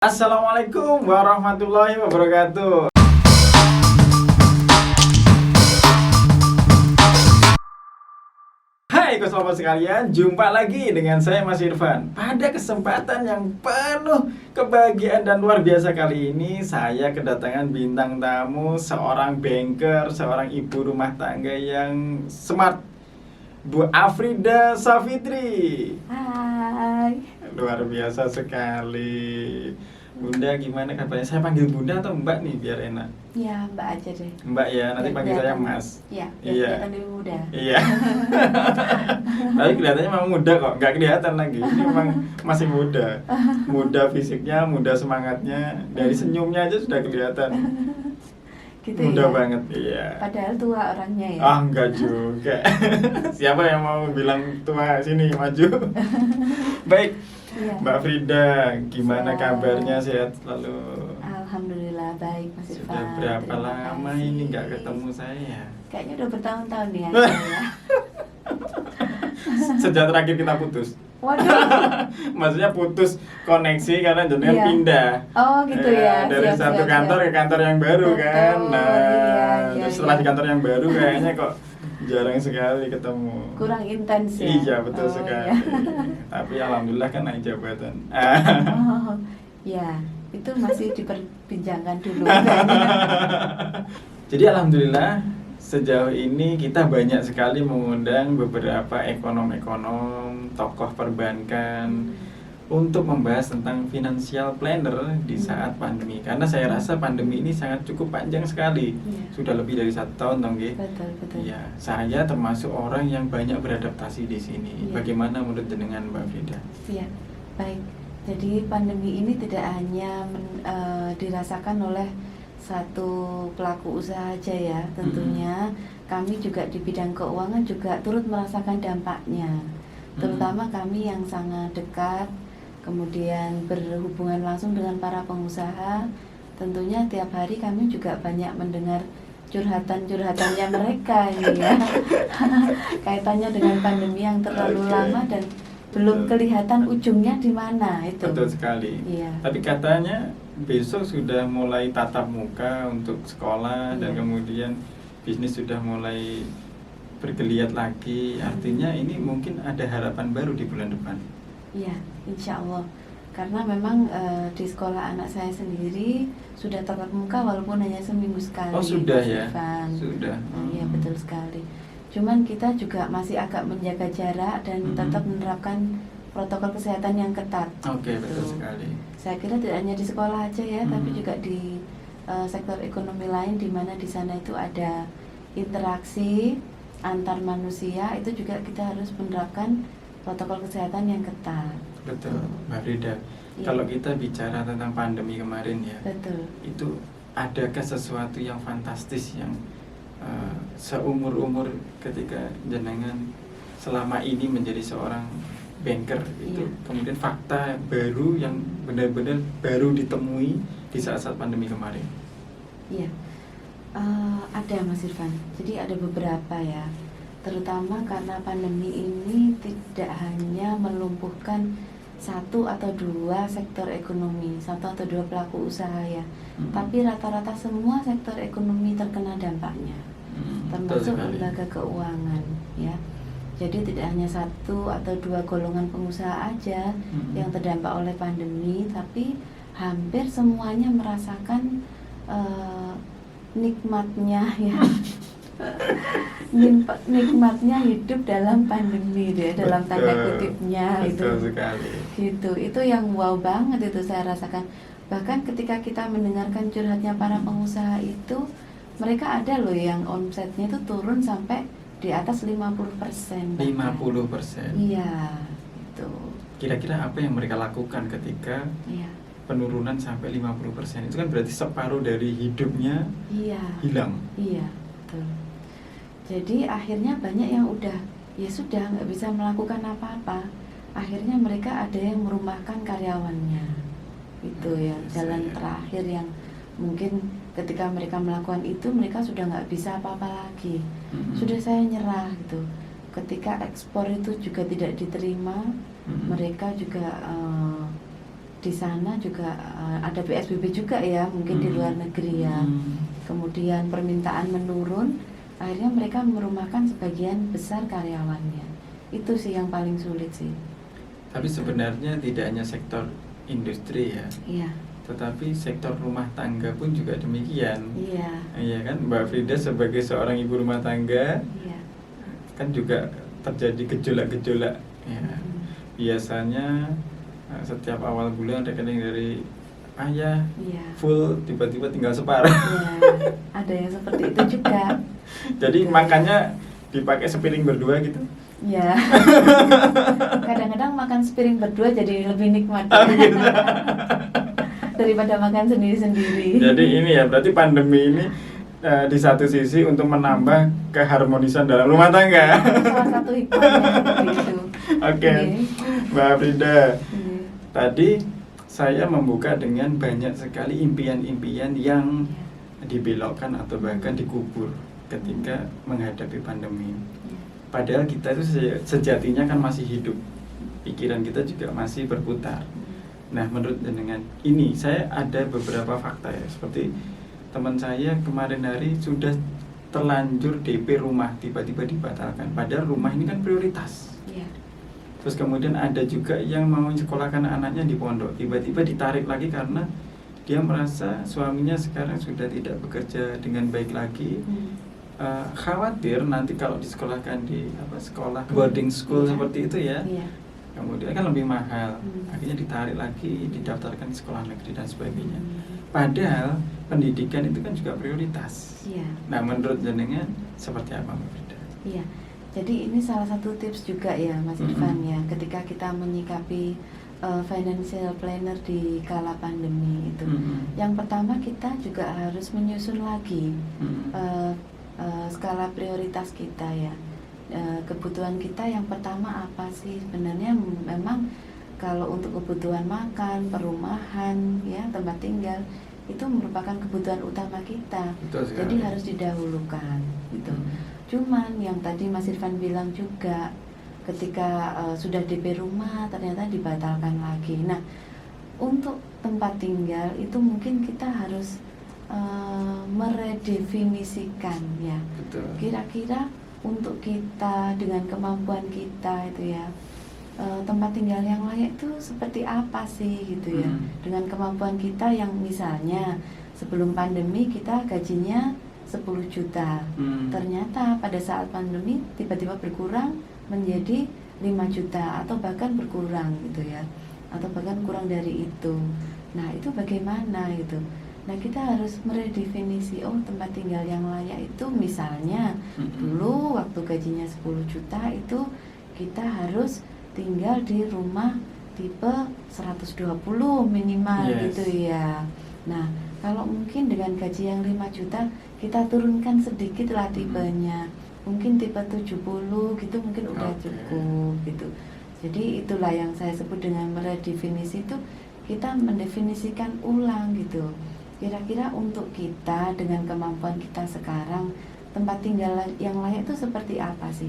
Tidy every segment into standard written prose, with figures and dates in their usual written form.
Assalamualaikum warahmatullahi wabarakatuh. Hai sahabat sekalian, jumpa lagi dengan saya Mas Irfan. Pada kesempatan yang penuh kebahagiaan dan luar biasa kali ini, saya kedatangan bintang tamu, seorang banker, seorang ibu rumah tangga yang smart, Bu Afrida Safitri. Hai. Luar biasa sekali. Bunda, gimana kabarnya? Saya panggil Bunda atau Mbak nih biar enak? Ya, Mbak aja deh. Mbak ya, nanti Biar panggil saya kelihatan- Mas. Iya, Iya. kelihatan lebih muda. Iya. Tapi kelihatannya memang muda kok, nggak kelihatan lagi. Ini memang masih muda. Muda fisiknya, muda semangatnya. Dari senyumnya aja sudah kelihatan. Gitu Muda ya. banget, iya. Padahal tua orangnya ya. Ah, enggak juga. Siapa yang mau bilang tua sini maju? Baik, Iya. Mbak Frida, gimana Sehat. kabarnya? Sehat selalu? Alhamdulillah baik Mas Irfan. Sudah berapa Terima lama kasih. ini nggak ketemu saya? Kayaknya udah bertahun-tahun nih ya. Sejak terakhir kita putus. Waduh. Maksudnya putus koneksi karena jenengan Iya. pindah. Oh gitu ya. Dari Siap, satu siap, kantor siap. ke kantor yang baru Betul, kan. Nah, iya, terus setelah iya. di kantor yang baru kayaknya kok jarang sekali ketemu. Kurang intens ya. Iya, betul Oh, sekali. iya. Tapi alhamdulillah kan naik jabatan. Oh, ya, itu masih diperbincangkan dulu. Jadi alhamdulillah sejauh ini kita banyak sekali mengundang beberapa ekonom-ekonom, tokoh perbankan untuk membahas tentang financial planner di saat pandemi. Karena saya rasa pandemi ini sangat cukup panjang sekali. Iya. Sudah lebih dari 1 tahun, dong, Nggih? Betul, betul. Iya, saya termasuk orang yang banyak beradaptasi di sini. Iya. Bagaimana menurut dengan Mbak Frida? Iya, baik. Jadi pandemi ini tidak hanya dirasakan oleh satu pelaku usaha aja ya. Tentunya kami juga di bidang keuangan juga turut merasakan dampaknya. Terutama kami yang sangat dekat, kemudian berhubungan langsung dengan para pengusaha. Tentunya tiap hari kami juga banyak mendengar curhatan-curhatannya mereka ini ya. Kaitannya dengan pandemi yang terlalu Oke. lama dan belum kelihatan ujungnya di mana itu. Betul sekali. Iya. Tapi katanya besok sudah mulai tatap muka untuk sekolah dan Iya. kemudian bisnis sudah mulai bergeliat lagi. Artinya ini mungkin ada harapan baru di bulan depan. Iya, insya Allah. Karena memang di sekolah anak saya sendiri sudah tatap muka walaupun hanya seminggu sekali. Oh, sudah Mas ya? Irfan. Sudah. Iya, betul sekali. Cuman kita juga masih agak menjaga jarak dan tetap menerapkan protokol kesehatan yang ketat. Oke, betul Gitu. sekali. Saya kira tidak hanya di sekolah aja ya, tapi juga di sektor ekonomi lain di mana di sana itu ada interaksi antar manusia, itu juga kita harus menerapkan protokol kesehatan yang ketat. Betul, Mbak Frida. Iya. Kalau kita bicara tentang pandemi kemarin ya, Betul. itu adakah sesuatu yang fantastis yang seumur-umur ketika jenengan selama ini menjadi seorang banker itu, Iya. kemudian fakta baru yang benar-benar baru ditemui di saat-saat pandemi kemarin? Iya, ada Mas Irfan. Jadi ada beberapa ya, terutama karena pandemi ini tidak hanya melumpuhkan satu atau dua sektor ekonomi, satu atau dua pelaku usaha ya, tapi rata-rata semua sektor ekonomi terkena dampaknya, termasuk lembaga keuangan ya. Jadi tidak hanya satu atau dua golongan pengusaha aja yang terdampak oleh pandemi, tapi hampir semuanya merasakan nikmatnya ya. Nikmatnya hidup dalam pandemi deh, dalam tanda kutipnya itu. Betul sekali. Gitu. Itu yang wow banget itu saya rasakan. Bahkan ketika kita mendengarkan curhatnya para pengusaha itu, mereka ada loh yang omsetnya itu turun sampai di atas 50%. 50%. Iya, itu. Kira-kira apa yang mereka lakukan ketika Iya. penurunan sampai 50%? Itu kan berarti separuh dari hidupnya Iya. hilang. Iya, betul. Jadi akhirnya banyak yang udah ya sudah nggak bisa melakukan apa-apa. Akhirnya mereka ada yang merumahkan karyawannya. Itu ya jalan terakhir yang mungkin ketika mereka melakukan itu mereka sudah nggak bisa apa-apa lagi. Sudah saya nyerah gitu. Ketika ekspor itu juga tidak diterima, mereka juga di sana juga ada PSBB juga ya, mungkin di luar negeri ya. Kemudian permintaan menurun, akhirnya mereka merumahkan sebagian besar karyawannya. Itu sih yang paling sulit sih. Tapi sebenarnya tidak hanya sektor industri ya, Iya. tetapi sektor rumah tangga pun juga demikian. Iya. Iya kan, Mbak Frida sebagai seorang ibu rumah tangga Iya. kan juga terjadi gejolak-gejolak ya. Biasanya setiap awal bulan rekening dari ayah Iya. full, tiba-tiba tinggal separuh. Iya. Ada yang seperti itu juga. Jadi makannya dipakai sepiring berdua gitu. Ya. Kadang-kadang makan sepiring berdua jadi lebih nikmat Oh, gitu. daripada makan sendiri-sendiri. Jadi ini ya, berarti pandemi ini di satu sisi untuk menambah keharmonisan dalam rumah tangga. Salah satu hikmahnya seperti itu. Oke, Oke. Mbak Frida. Iya. Tadi saya membuka dengan banyak sekali impian-impian yang dibelokkan atau bahkan dikubur ketika menghadapi pandemi. Padahal kita itu sejatinya kan masih hidup, pikiran kita juga masih berputar. Nah, menurut jenengan ini saya ada beberapa fakta ya, seperti teman saya kemarin hari sudah terlanjur DP rumah tiba-tiba dibatalkan. Padahal rumah ini kan prioritas. Iya. Terus kemudian ada juga yang mau sekolahkan anaknya di pondok, tiba-tiba ditarik lagi karena dia merasa suaminya sekarang sudah tidak bekerja dengan baik lagi. Khawatir nanti kalau disekolahkan di sekolah boarding school Iya. seperti itu ya, Iya. kemudian kan lebih mahal, Hmm. akhirnya ditarik lagi, didaftarkan di sekolah negeri dan sebagainya. Padahal pendidikan itu kan juga prioritas. Iya. Nah, menurut jenengan seperti apa, Mbak Frida? Iya. Jadi ini salah satu tips juga ya Mas Irfan ya, ketika kita menyikapi financial planner di kala pandemi itu. Yang pertama kita juga harus menyusun lagi skala prioritas kita ya. Kebutuhan kita yang pertama apa sih? Sebenarnya memang kalau untuk kebutuhan makan, perumahan, ya tempat tinggal itu merupakan kebutuhan utama kita. Betul sekali. Jadi harus didahulukan gitu. Cuman yang tadi Mas Irfan bilang juga ketika sudah DP rumah ternyata dibatalkan lagi. Nah, untuk tempat tinggal itu mungkin kita harus meredefinisikan ya. Betul. Kira-kira untuk kita dengan kemampuan kita itu ya, tempat tinggal yang layak itu seperti apa sih gitu ya. Dengan kemampuan kita yang misalnya sebelum pandemi kita gajinya 10 juta. Ternyata pada saat pandemi tiba-tiba berkurang menjadi 5 juta atau bahkan berkurang gitu ya. Atau bahkan kurang dari itu. Nah, itu bagaimana gitu. Nah, kita harus meredefinisi, oh tempat tinggal yang layak itu misalnya dulu waktu gajinya 10 juta itu kita harus tinggal di rumah tipe 120 minimal gitu ya. Nah, kalau mungkin dengan gaji yang 5 juta kita turunkan sedikit lah tipenya. Mungkin tipe 70 gitu mungkin udah cukup gitu. Jadi itulah yang saya sebut dengan meredefinisi, itu kita mendefinisikan ulang gitu. Kira-kira untuk kita dengan kemampuan kita sekarang tempat tinggal yang layak itu seperti apa sih?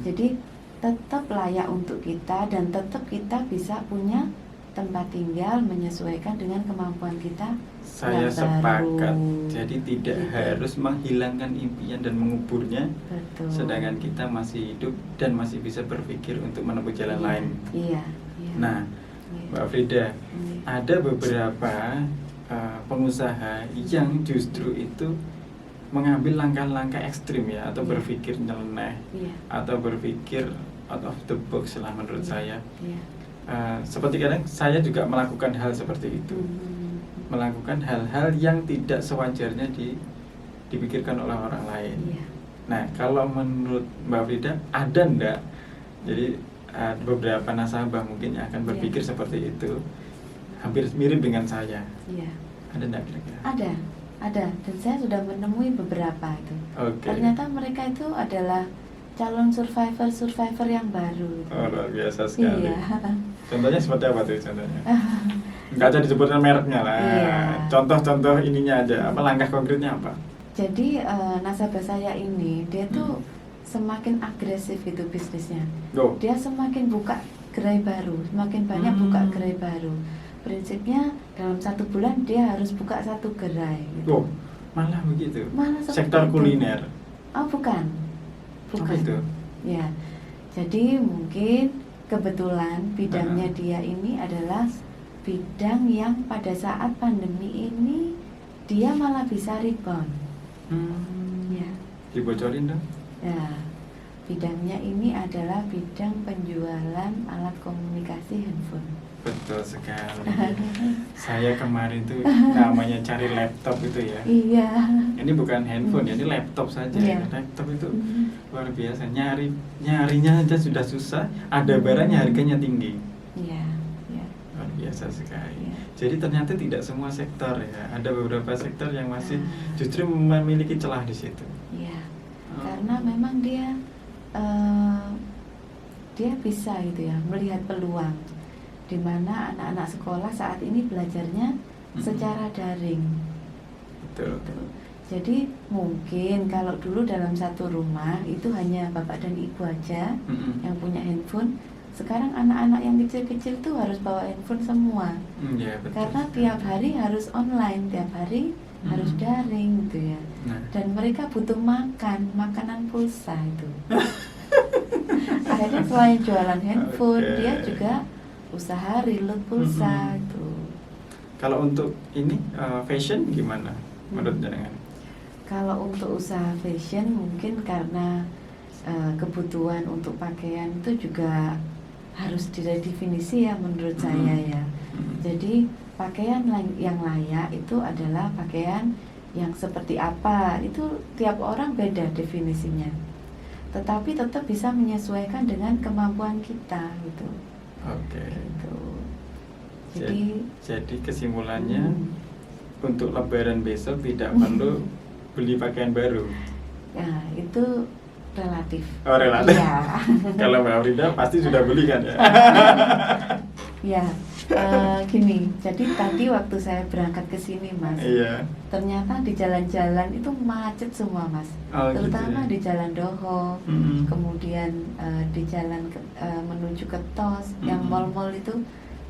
Jadi tetap layak untuk kita dan tetap kita bisa punya tempat tinggal menyesuaikan dengan kemampuan kita. Saya sepakat. Baru. Jadi tidak Gitu. harus menghilangkan impian dan menguburnya. Betul. Sedangkan kita masih hidup dan masih bisa berpikir untuk menempuh jalan lain. Iya. Nah, Iya. Mbak Frida, Iya. ada beberapa pengusaha yang justru itu mengambil langkah-langkah ekstrim ya, atau berpikir nyeleneh, Iya. atau berpikir out of the box lah menurut saya. Iya. Seperti kadang saya juga melakukan hal seperti itu, melakukan hal-hal yang tidak sewajarnya dipikirkan oleh orang lain. Iya. Nah, kalau menurut Mbak Frida ada enggak? Jadi beberapa nasabah mungkin yang akan berpikir seperti itu, hampir mirip dengan saya. Iya. Ada enggak kira-kira? Ada. Dan saya sudah menemui beberapa itu. Oke. Ternyata mereka itu adalah calon survivor yang baru. Oh, luar biasa sekali. Iya. Contohnya seperti apa tuh contohnya? Enggak usah disebutkan mereknya lah. Iya. Contoh-contoh ininya aja. Apa langkah konkretnya apa? Jadi nasabah saya ini dia tuh semakin agresif itu bisnisnya. Loh. Dia semakin buka gerai baru, semakin banyak buka gerai baru. prinsipnya dalam 1 bulan dia harus buka 1 gerai gitu. Oh, malah begitu. Malah seperti Sektor itu. kuliner. Oh bukan, Apa itu? Ya, jadi mungkin kebetulan bidangnya dia ini adalah bidang yang pada saat pandemi ini dia malah bisa rebound. Ya, Dibocorin dong. ya, bidangnya ini adalah bidang penjualan alat komunikasi handphone. Betul sekali. Saya kemarin tuh namanya cari laptop itu ya. Iya. Ini bukan handphone ya, ini laptop saja. Iya. Laptop itu luar biasa. Nyarinya aja sudah susah. Ada barangnya harganya tinggi. Iya, iya. Luar biasa sekali. Iya. Jadi ternyata tidak semua sektor ya. Ada beberapa sektor yang masih Nah. justru memiliki celah di situ. Iya. Oh. Karena memang dia bisa gitu ya melihat peluang di mana anak-anak sekolah saat ini belajarnya secara daring. Betul. Gitu. Jadi mungkin kalau dulu dalam satu rumah itu hanya bapak dan ibu aja yang punya handphone. Sekarang anak-anak yang kecil-kecil tuh harus bawa handphone semua. Ya, betul. Karena tiap hari harus online, tiap hari harus daring gitu ya. Nah. Dan mereka butuh makanan pulsa itu. Akhirnya selain jualan handphone, Oke. dia juga usaha reload pulsa itu. Kalau untuk ini fashion gimana menurut jenengan? Kalau untuk usaha fashion mungkin karena kebutuhan untuk pakaian itu juga harus diredefinisi ya menurut saya ya. Jadi pakaian yang layak itu adalah pakaian yang seperti apa, itu tiap orang beda definisinya. Tetapi tetap bisa menyesuaikan dengan kemampuan kita gitu. Oke. Gitu. Jadi kesimpulannya untuk Lebaran besok tidak perlu beli pakaian baru. Ya, itu relatif. Oh, relatif. Iya. Kalau Mbak Frida pasti sudah beli kan ya? Ya, gini. Jadi tadi waktu saya berangkat ke sini, Mas, Iya. ternyata di jalan-jalan itu macet semua, Mas. Oh, gitu Terutama ya. di Jalan Doho, Mm-mm. kemudian di jalan menuju ke Tos, yang Mm-mm. mall-mall itu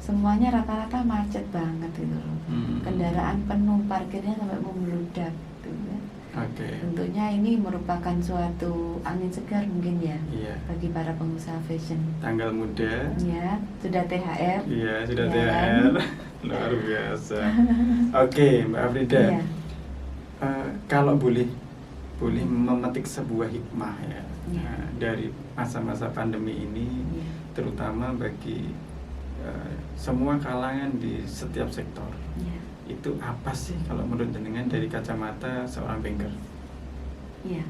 semuanya rata-rata macet banget gitu loh. Mm-mm. Kendaraan penuh, parkirnya sampai membludak gitu ya. Oke. Tentunya ini merupakan suatu angin segar mungkin ya Iya. bagi para pengusaha fashion. Tanggal muda. Ya, sudah THR. Iya, sudah Ya. THR. Luar biasa. Oke, Mbak Frida. Iya. Kalau boleh memetik sebuah hikmah ya, Iya. dari masa-masa pandemi ini, Iya. terutama bagi semua kalangan di setiap sektor. Iya. Itu apa sih kalau menurut jenengan dari kacamata seorang banker? Iya.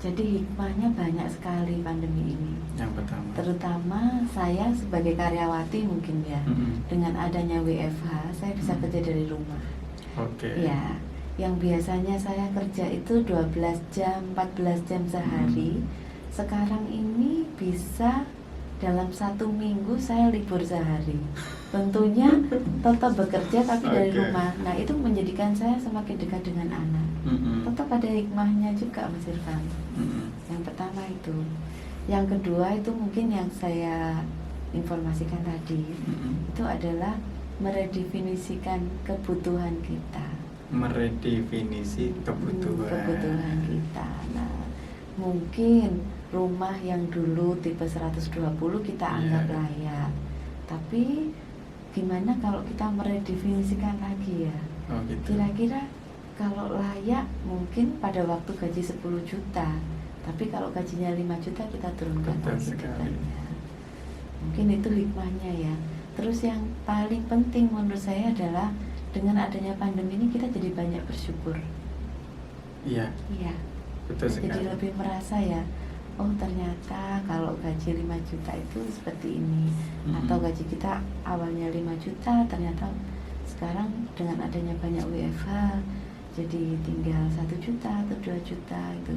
Jadi hikmahnya banyak sekali pandemi ini. Yang pertama. Terutama saya sebagai karyawati mungkin ya. Mm-mm. Dengan adanya WFH, saya bisa kerja dari rumah. Oke. Ya, yang biasanya saya kerja itu 12 jam, 14 jam sehari. Sekarang ini bisa dalam 1 minggu saya libur sehari. Tentunya tetap bekerja tapi dari Oke. rumah. Nah, itu menjadikan saya semakin dekat dengan anak. Mm-mm. Tetap ada hikmahnya juga, Mas Irfan. Mm-mm. Yang pertama itu. Yang kedua itu mungkin yang saya informasikan tadi. Mm-mm. Itu adalah meredefinisikan kebutuhan kita. Meredefinisi kebutuhan. Kebutuhan kita. Nah, mungkin rumah yang dulu tipe 120 kita anggap Iya. layak. Tapi gimana kalau kita meredefinisikan lagi ya? Oh gitu. Kira-kira kalau layak mungkin pada waktu gaji 10 juta. Tapi kalau gajinya 5 juta kita turunkan Betul lagi sekali. bebannya. Mungkin itu hikmahnya ya. Terus yang paling penting menurut saya adalah dengan adanya pandemi ini kita jadi banyak bersyukur. Iya, Iya. betul Jadi sekali. lebih merasa ya, oh ternyata kalau gaji 5 juta itu seperti ini. Atau gaji kita awalnya 5 juta, ternyata sekarang dengan adanya banyak WFH jadi tinggal 1 juta atau 2 juta itu.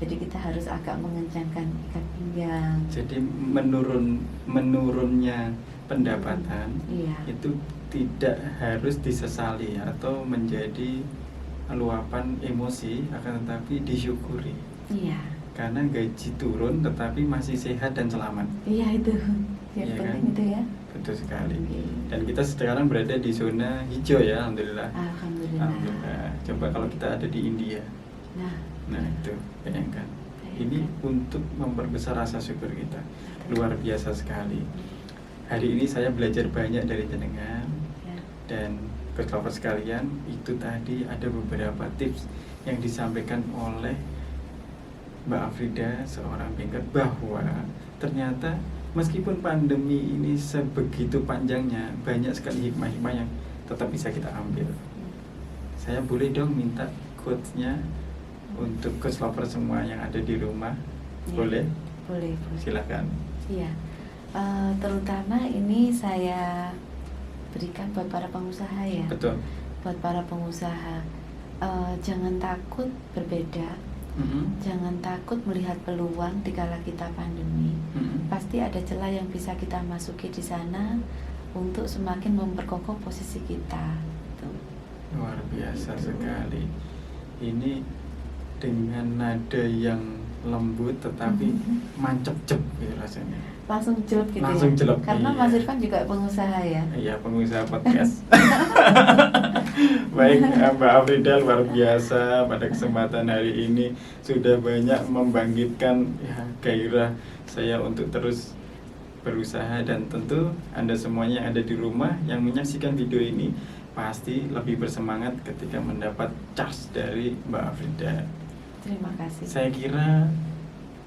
Jadi kita harus agak mengencangkan ikat pinggang. Jadi menurunnya pendapatan Iya. itu tidak harus disesali atau menjadi luapan emosi, akan tetapi disyukuri. Iya. Karena gaji turun tetapi masih sehat dan selamat. Iya itu. Yang Iya penting kan? itu ya. Betul sekali. Oke. Dan kita sekarang berada di zona hijau ya, alhamdulillah. Alhamdulillah. Alhamdulillah. Coba kalau kita ada di India. Nah, Nah, itu bayangkan. Bayangkan. Ini untuk memperbesar rasa syukur kita. Luar biasa sekali. Hari ini saya belajar banyak dari jenengan ya. dan Coach Lover sekalian, itu tadi ada beberapa tips yang disampaikan oleh Mbak Afrida, seorang banker, bahwa ternyata meskipun pandemi ini sebegitu panjangnya, banyak sekali hikmah-hikmah yang tetap bisa kita ambil. Saya boleh dong minta quotes-nya untuk Coach Lover semua yang ada di rumah? Ya. Boleh? Boleh. Silakan. Iya. Terutama ini saya berikan buat para pengusaha ya. Betul. Buat para pengusaha, jangan takut berbeda. Mm-mm. Jangan takut melihat peluang di kala kita pandemi. Mm-mm. Pasti ada celah yang bisa kita masuki di sana untuk semakin memperkokoh posisi kita. Tuh. Luar biasa Gitu. sekali. Ini dengan nada yang lembut tetapi mancep-cep gitu rasanya. Langsung jelek gitu Langsung ya. jelek, Karena iya. Mas Irfan juga pengusaha ya. Iya, pengusaha podcast. Baik, Mbak Afrida, luar biasa pada kesempatan hari ini sudah banyak membangkitkan ya, gairah saya untuk terus berusaha, dan tentu Anda semuanya yang ada di rumah yang menyaksikan video ini pasti lebih bersemangat ketika mendapat charge dari Mbak Afrida. Terima kasih. Saya kira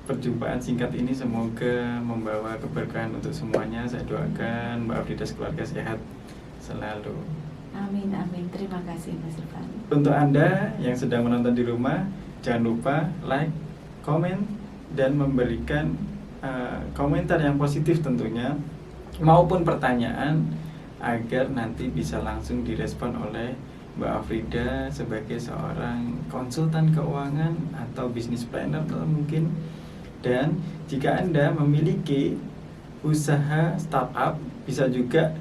perjumpaan singkat ini semoga membawa keberkahan untuk semuanya. Saya doakan Mbak Afrida sekeluarga sehat selalu. Amin, amin. Terima kasih Mas Irfan. Untuk Anda yang sedang menonton di rumah, jangan lupa like, komen, dan memberikan komentar yang positif tentunya, maupun pertanyaan, agar nanti bisa langsung direspon oleh Mbak Afrida sebagai seorang konsultan keuangan atau business planner atau mungkin. Dan jika Anda memiliki usaha startup, bisa juga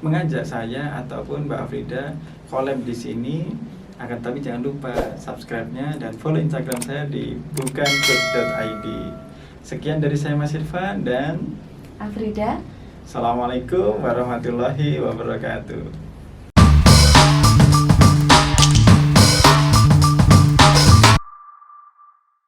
mengajak saya ataupun Mbak Afrida collab di sini. Akan tapi jangan lupa subscribe-nya dan follow Instagram saya di bukancoach.id. Sekian dari saya Mas Irfan dan Afrida. Assalamualaikum warahmatullahi wabarakatuh.